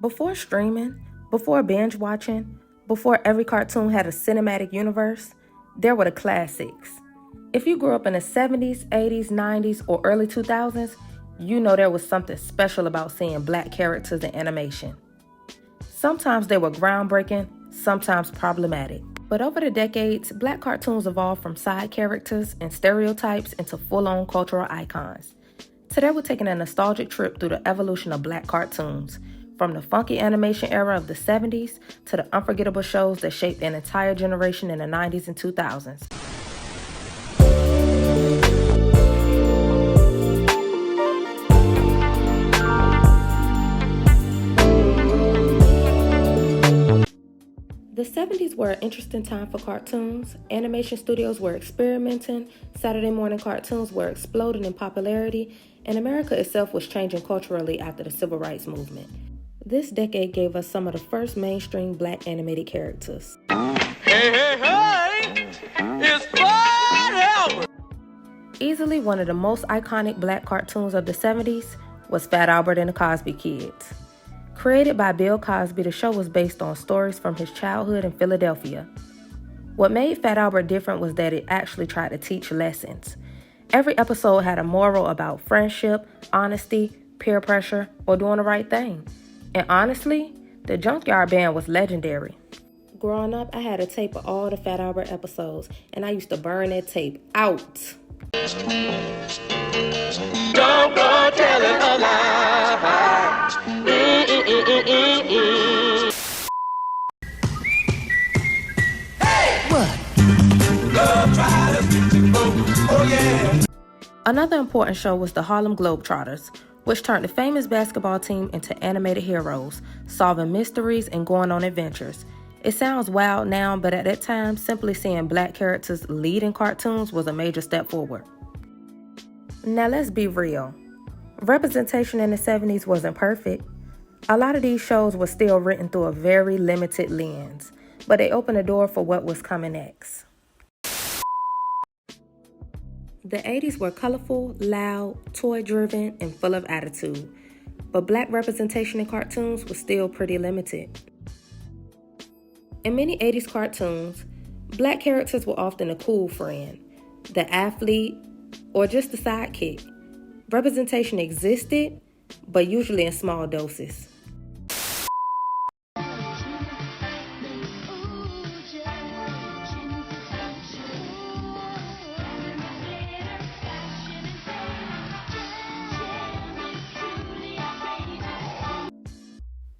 Before streaming, before binge watching, before every cartoon had a cinematic universe, there were the classics. If you grew up in the 70s, 80s, 90s, or early 2000s, you know there was something special about seeing black characters in animation. Sometimes they were groundbreaking, sometimes problematic. But over the decades, black cartoons evolved from side characters and stereotypes into full-on cultural icons. Today we're taking a nostalgic trip through the evolution of black cartoons, from the funky animation era of the 70s to the unforgettable shows that shaped an entire generation in the 90s and 2000s. The 70s were an interesting time for cartoons. Animation studios were experimenting, Saturday morning cartoons were exploding in popularity, and America itself was changing culturally after the Civil Rights Movement. This decade gave us some of the first mainstream black animated characters. Hey! It's Fred Albert! Easily one of the most iconic black cartoons of the 70s was Fat Albert and the Cosby Kids. Created by Bill Cosby, the show was based on stories from his childhood in Philadelphia. What made Fat Albert different was that it actually tried to teach lessons. Every episode had a moral about friendship, honesty, peer pressure, or doing the right thing. And honestly, the Junkyard Band was legendary. Growing up, I had a tape of all the Fat Albert episodes, and I used to burn that tape out. Don't go telling a lie. Hey! What? Oh, yeah. Another important show was the Harlem Globetrotters, which turned the famous basketball team into animated heroes, solving mysteries and going on adventures. It sounds wild now, but at that time, simply seeing black characters lead in cartoons was a major step forward. Now let's be real. Representation in the 70s wasn't perfect. A lot of these shows were still written through a very limited lens, but they opened the door for what was coming next. The 80s were colorful, loud, toy-driven, and full of attitude, but black representation in cartoons was still pretty limited. In many 80s cartoons, black characters were often the cool friend, the athlete, or just the sidekick. Representation existed, but usually in small doses.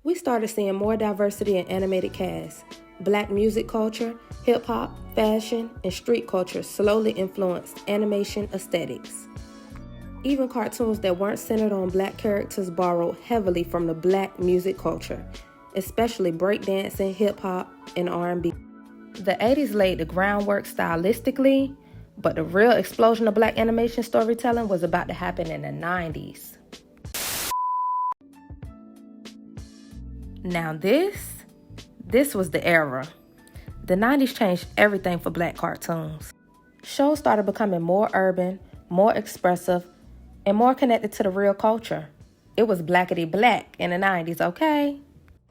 We started seeing more diversity in animated casts. Black music culture, hip-hop, fashion, and street culture slowly influenced animation aesthetics. Even cartoons that weren't centered on black characters borrowed heavily from the black music culture, especially breakdancing, hip-hop, and R&B. The 80s laid the groundwork stylistically, but the real explosion of black animation storytelling was about to happen in the 90s. Now this was the era. The 90s changed everything for black cartoons. Shows started becoming more urban, more expressive, and more connected to the real culture. It was blackety black in the 90s, okay?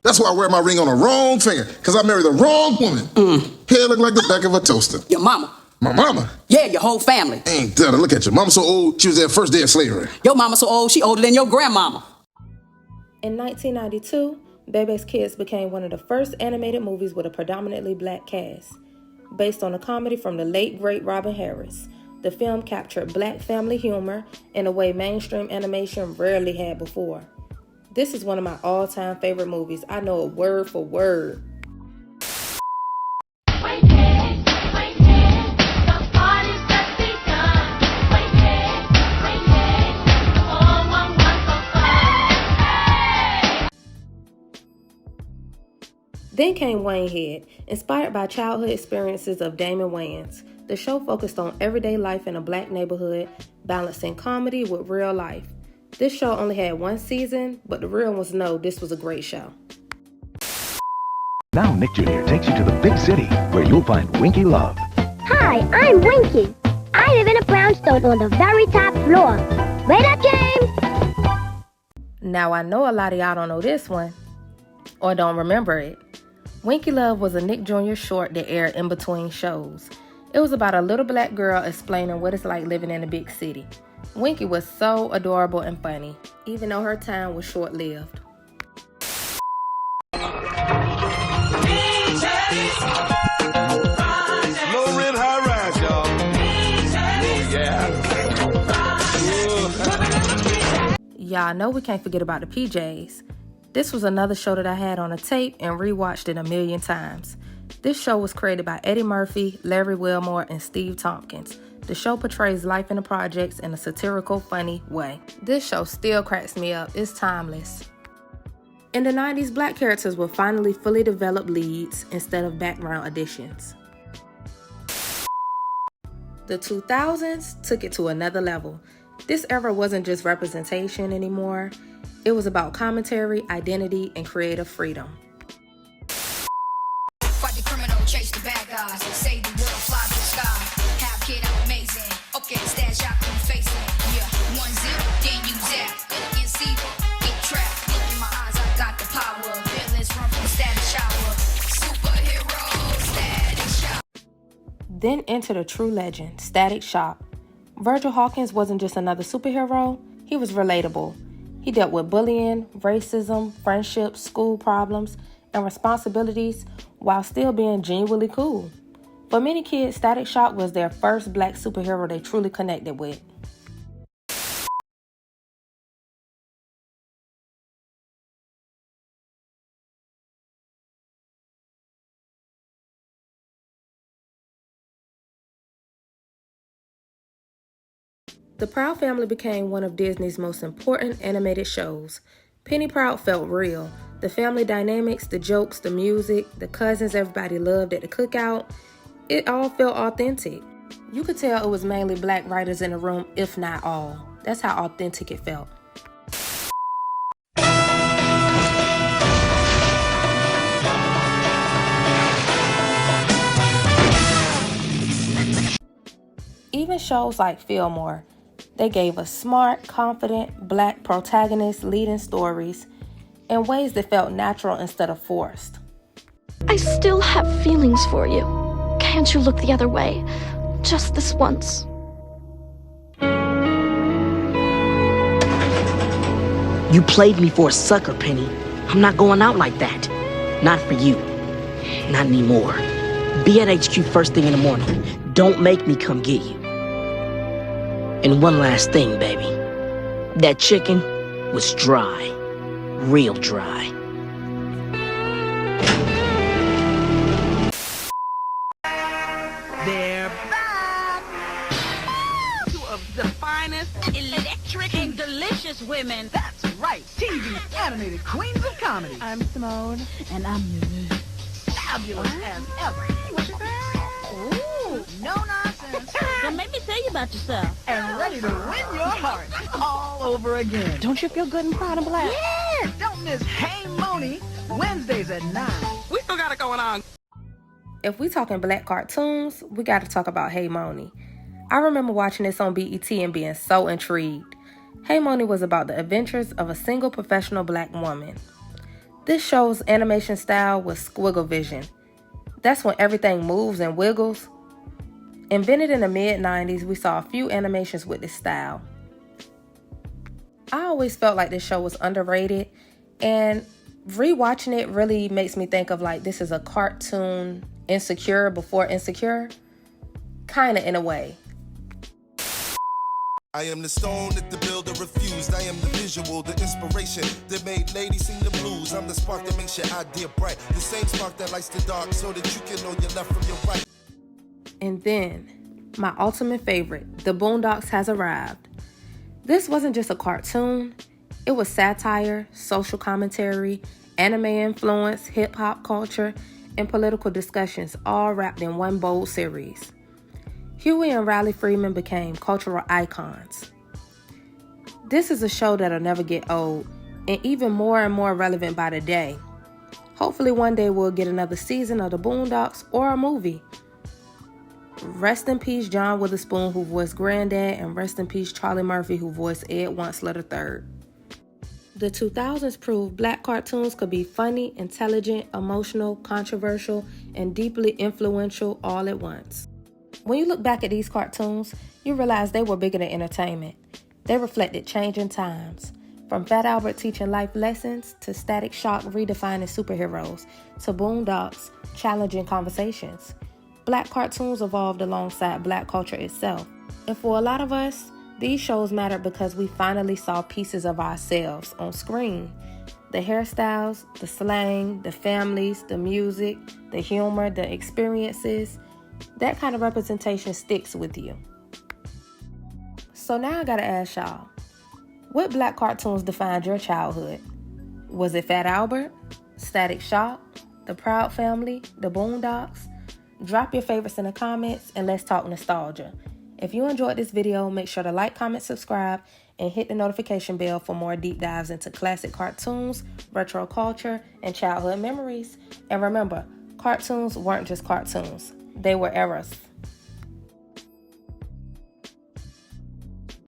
That's why I wear my ring on the wrong finger, because I married the wrong woman. Hair look like the back of a toaster. Your mama. My mama? Yeah, your whole family. Ain't that, look at you. Mama so old, she was there first day of slavery. Your mama so old, she older than your grandmama. In 1992, Bebe's Kids became one of the first animated movies with a predominantly black cast. Based on a comedy from the late, great Robin Harris, the film captured black family humor in a way mainstream animation rarely had before. This is one of my all-time favorite movies. I know it word for word. Then came Waynehead, inspired by childhood experiences of Damon Wayans. The show focused on everyday life in a black neighborhood, balancing comedy with real life. This show only had one season, but the real ones know this was a great show. Now Nick Jr. takes you to the big city, where you'll find Winky Love. Hi, I'm Winky. I live in a brownstone on the very top floor. Right up, James? Now I know a lot of y'all don't know this one. or don't remember it. Winky Love was a Nick Jr. short that aired in between shows. It was about a little black girl explaining what it's like living in a big city. Winky was so adorable and funny, even though her time was short-lived. Low rent, high rise, y'all. Oh, yeah. Y'all know we can't forget about the PJs. This was another show that I had on a tape and rewatched it a million times. This show was created by Eddie Murphy, Larry Wilmore, and Steve Tompkins. The show portrays life in the projects in a satirical, funny way. This show still cracks me up. It's timeless. In the 90s, black characters were finally fully developed leads instead of background additions. The 2000s took it to another level. This era wasn't just representation anymore. It was about commentary, identity, and creative freedom. Fight the criminal, chase the bad guys, save the world, fly to the sky. Have kid, I'm amazing. Okay, stand shot, you facing. Yeah, 1-0, then you zap. Get see, get trapped. Look in my eyes, I got the power. Feelings run from the static shower. Superhero, static shower. Then entered a true legend, Static Shock. Virgil Hawkins wasn't just another superhero, he was relatable. He dealt with bullying, racism, friendships, school problems, and responsibilities while still being genuinely cool. For many kids, Static Shock was their first black superhero they truly connected with. The Proud Family became one of Disney's most important animated shows. Penny Proud felt real. The family dynamics, the jokes, the music, the cousins everybody loved at the cookout, it all felt authentic. You could tell it was mainly black writers in the room, if not all. That's how authentic it felt. Even shows like Fillmore, they gave us smart, confident, black protagonists leading stories in ways that felt natural instead of forced. I still have feelings for you. Can't you look the other way? Just this once. You played me for a sucker, Penny. I'm not going out like that. Not for you. Not anymore. Be at HQ first thing in the morning. Don't make me come get you. And one last thing, baby. That chicken was dry. Real dry. They're back! Two of the finest, electric, and delicious women. That's right, TV's animated queens of comedy. I'm Simone. And I'm Lulu. Fabulous as ever. Hey, what you think? Ooh, no nonsense. Don't make me tell you about yourself. And ready to win your heart all over again. Don't you feel good and proud and black? Yeah! Don't miss Hey Moni, Wednesdays at 9. We still got it going on. If we talking black cartoons, we got to talk about Hey Moni. I remember watching this on BET and being so intrigued. Hey Moni was about the adventures of a single professional black woman. This show's animation style was squiggle vision. That's when everything moves and wiggles. Invented in the mid-90s, we saw a few animations with this style. I always felt like this show was underrated, and rewatching it really makes me think of like this is a cartoon Insecure before Insecure, kind of in a way. I am the stone that the builder refused. I am the visual, the inspiration that made ladies sing the blues. I'm the spark that makes your idea bright. The same spark that lights the dark so that you can know your left from your right. And then, my ultimate favorite, The Boondocks has arrived. This wasn't just a cartoon. It was satire, social commentary, anime influence, hip-hop culture, and political discussions all wrapped in one bold series. Huey and Riley Freeman became cultural icons. This is a show that'll never get old, and even more and more relevant by the day. Hopefully one day we'll get another season of The Boondocks or a movie. Rest in peace John Witherspoon, who voiced Granddad, and rest in peace Charlie Murphy, who voiced Ed Wuncler III. The 2000s proved black cartoons could be funny, intelligent, emotional, controversial, and deeply influential all at once. When you look back at these cartoons, you realize they were bigger than entertainment. They reflected changing times. From Fat Albert teaching life lessons, to Static Shock redefining superheroes, to Boondocks challenging conversations. Black cartoons evolved alongside black culture itself. And for a lot of us, these shows mattered because we finally saw pieces of ourselves on screen. The hairstyles, the slang, the families, the music, the humor, the experiences. That kind of representation sticks with you. So now I gotta ask y'all, what black cartoons defined your childhood? Was it Fat Albert, Static Shock, The Proud Family, The Boondocks? Drop your favorites in the comments and let's talk nostalgia. If you enjoyed this video, make sure to like, comment, subscribe, and hit the notification bell for more deep dives into classic cartoons, retro culture, and childhood memories. And remember, cartoons weren't just cartoons. They were eras.